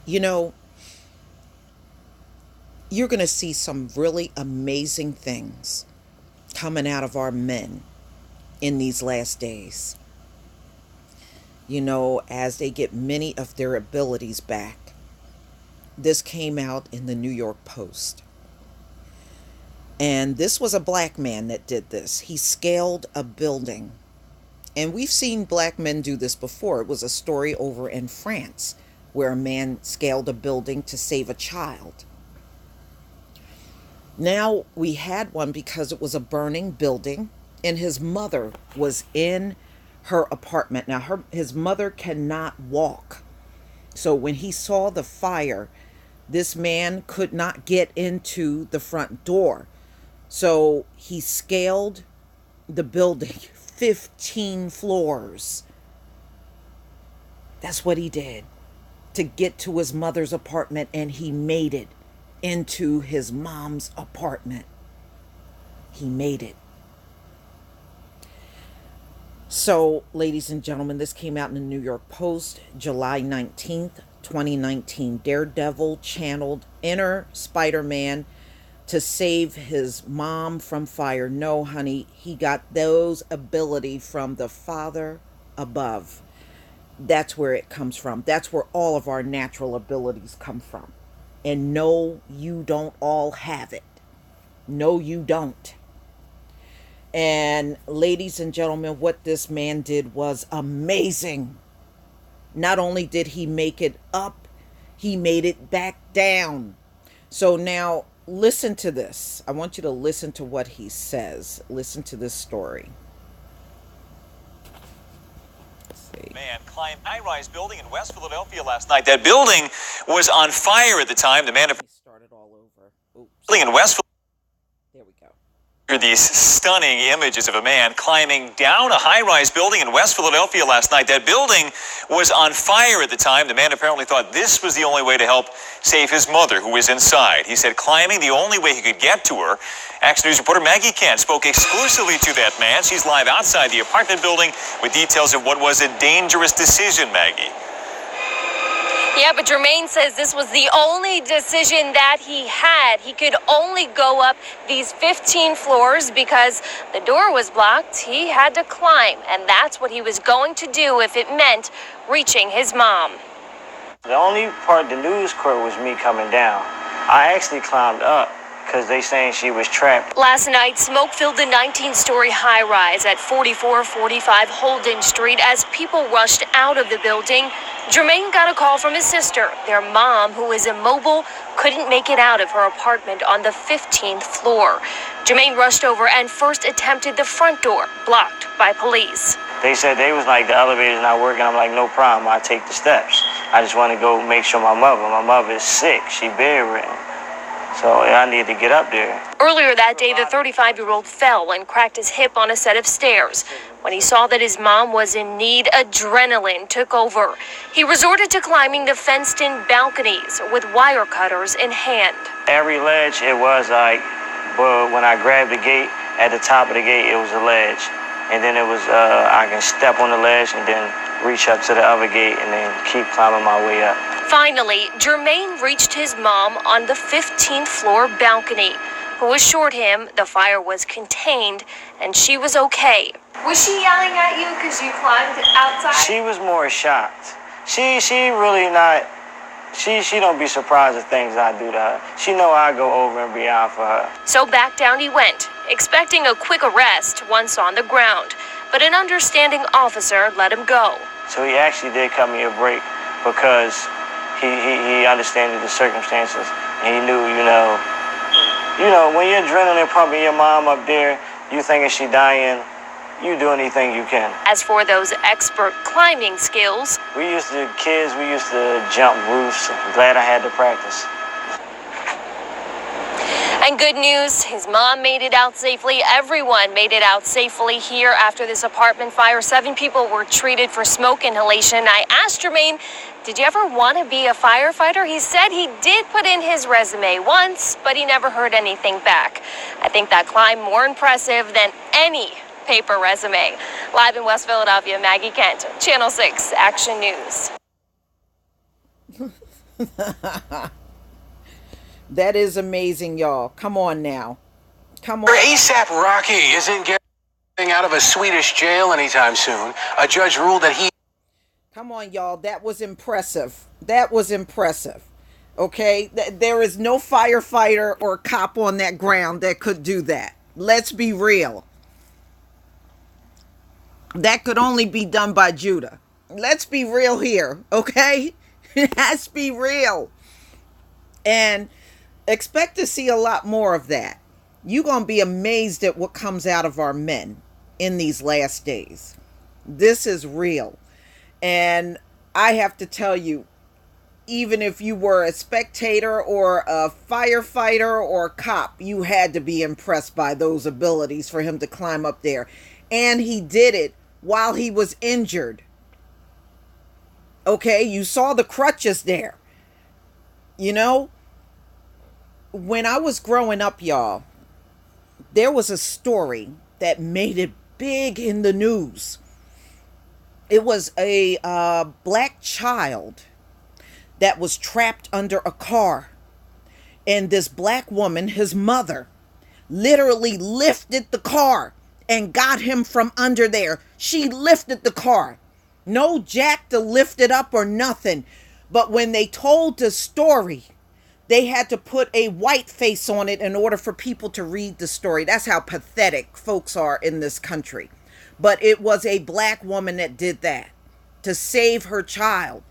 You know, you're going to see some really amazing things coming out of our men in these last days. As they get many of their abilities back. This came out in the New York Post. And this was a black man that did this. He scaled a building. And we've seen black men do this before. It was a story over in France where a man scaled a building to save a child. Now we had one because it was a burning building and his mother was in her apartment. Now his mother cannot walk. So when he saw the fire, this man could not get into the front door. So he scaled the building 15 floors. That's what he did to get to his mother's apartment, and he made it into his mom's apartment. He made it. So, ladies and gentlemen, this came out in the New York Post, July 19th, 2019. Daredevil channeled inner Spider-Man to save his mom from fire. No, honey, he got those ability from the Father above. That's where it comes from. That's where all of our natural abilities come from. And no, you don't all have it. No, you don't. And ladies and gentlemen, what this man did was amazing. Not only did he make it up, he made it back down. So now listen to this. I want you to listen to what he says. Listen to this story. Man climbed a high-rise building in West Philadelphia last night. That building was on fire at the time. The man started all over. Oops. Building in West. There we go. Here are these stunning images of a man climbing down a high-rise building in West Philadelphia last night. That building was on fire at the time. The man apparently thought this was the only way to help save his mother, who was inside. He said climbing the only way he could get to her. Action News reporter Maggie Kent spoke exclusively to that man. She's live outside the apartment building with details of what was a dangerous decision, Maggie. Yeah, but Jermaine says this was the only decision that he had. He could only go up these 15 floors because the door was blocked. He had to climb, and that's what he was going to do if it meant reaching his mom. The only part of the news crew was me coming down. I actually climbed up because they saying she was trapped. Last night, smoke filled the 19-story high-rise at 4445 Holden Street as people rushed out of the building. Jermaine got a call from his sister. Their mom, who is immobile, couldn't make it out of her apartment on the 15th floor. Jermaine rushed over and first attempted the front door, blocked by police. They said they was like, the elevator's not working. I'm like, no problem, I'll take the steps. I just want to go make sure my mother is sick. She bedridden. So I need to get up there. Earlier that day, the 35-year-old fell and cracked his hip on a set of stairs. When he saw that his mom was in need, adrenaline took over. He resorted to climbing the fenced-in balconies with wire cutters in hand. Every ledge, it was like, but when I grabbed the gate, at the top of the gate, it was a ledge. And then it was, I can step on the ledge and then reach up to the other gate and then keep climbing my way up. Finally, Jermaine reached his mom on the 15th floor balcony, who assured him the fire was contained and she was okay. Was she yelling at you because you climbed outside? She was more shocked. She really not, she don't be surprised at things I do to her. She know I go over and beyond for her. So back down he went, expecting a quick arrest once on the ground. But an understanding officer let him go. So he actually did cut me a break because he understood the circumstances, and he knew, when you're adrenaline pumping your mom up there, you thinking she dying, you do anything you can. As for those expert climbing skills, we used to jump roofs. I'm glad I had to practice. And good news, his mom made it out safely. Everyone made it out safely here after this apartment fire. 7 people were treated for smoke inhalation. I asked Jermaine, did you ever want to be a firefighter? He said he did put in his resume once, but he never heard anything back. I think that climb more impressive than any paper resume. Live in West Philadelphia, Maggie Kent, Channel 6 Action News. That is amazing, y'all. Come on now. Come on. ASAP Rocky isn't getting out of a Swedish jail anytime soon. A judge ruled that he... Come on, y'all. That was impressive. That was impressive. Okay? There is no firefighter or cop on that ground that could do that. Let's be real. That could only be done by Judah. Let's be real here, okay? Let's be real. And expect to see a lot more of that. You're going to be amazed at what comes out of our men in these last days. This is real. And I have to tell you, even if you were a spectator or a firefighter or a cop, you had to be impressed by those abilities for him to climb up there. And he did it while he was injured. Okay, you saw the crutches there. You know, when I was growing up, y'all, there was a story that made it big in the news. It was a black child that was trapped under a car. And this black woman, his mother, literally lifted the car and got him from under there. She lifted the car. No jack to lift it up or nothing. But when they told the story, they had to put a white face on it in order for people to read the story. That's how pathetic folks are in this country. But it was a black woman that did that to save her child.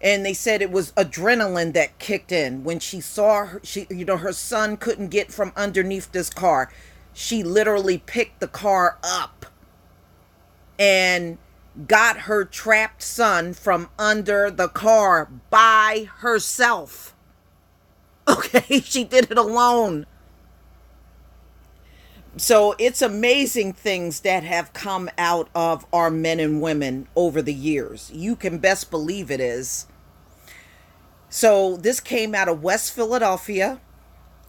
And they said it was adrenaline that kicked in when she saw her son couldn't get from underneath this car. She literally picked the car up and got her trapped son from under the car by herself. Okay, she did it alone. So it's amazing things that have come out of our men and women over the years. You can best believe it is. So this came out of West Philadelphia,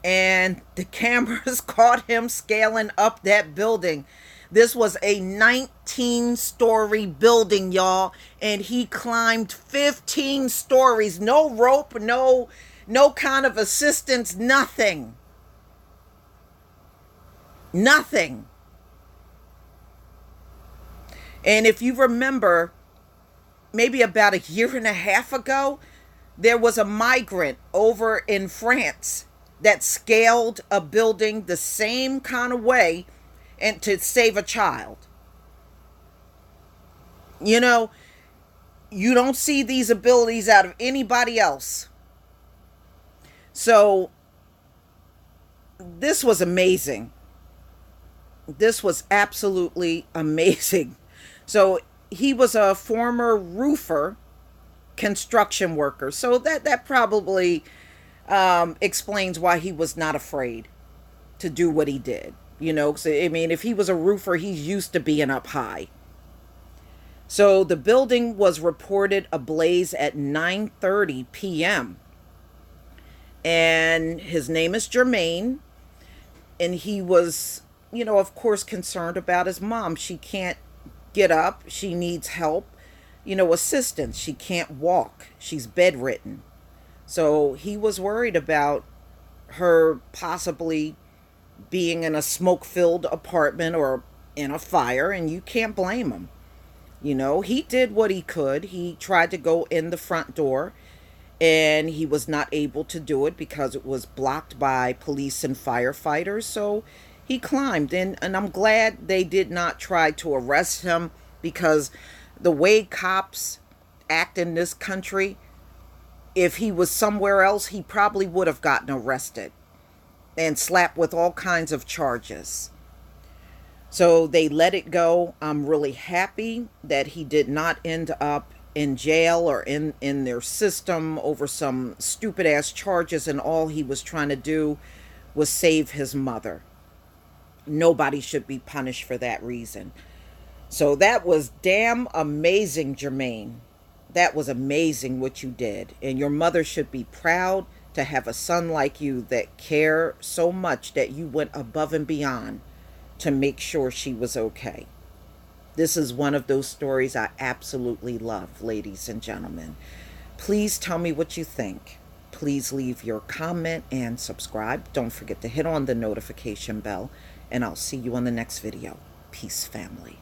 and the cameras caught him scaling up that building. This was a 19-story building, y'all, and he climbed 15 stories. No rope, no kind of assistance, nothing. Nothing. And if you remember, maybe about a year and a half ago, there was a migrant over in France that scaled a building the same kind of way and to save a child. You know, you don't see these abilities out of anybody else. So this was amazing. This was absolutely amazing. So he was a former roofer, construction worker. So that probably explains why he was not afraid to do what he did. You know, so, I mean, if he was a roofer, he's used to being up high. So the building was reported ablaze at 9:30 p.m. And his name is Jermaine. And he was, you know, of course, concerned about his mom. She can't get up. She needs help, you know, assistance. She can't walk. She's bedridden. So he was worried about her possibly being in a smoke-filled apartment or in a fire, and you can't blame him. You know, he did what he could. He tried to go in the front door, and he was not able to do it because it was blocked by police and firefighters. So he climbed in, and I'm glad they did not try to arrest him, because the way cops act in this country, if he was somewhere else, he probably would have gotten arrested and slapped with all kinds of charges. So they let it go. I'm really happy that he did not end up in jail or in their system over some stupid ass charges, and all he was trying to do was save his mother. Nobody should be punished for that reason. So that was damn amazing, Jermaine. That was amazing what you did. And your mother should be proud to have a son like you that care so much that you went above and beyond to make sure she was okay. This is one of those stories I absolutely love, ladies and gentlemen. Please tell me what you think. Please leave your comment and subscribe. Don't forget to hit on the notification bell, and I'll see you on the next video. Peace, family.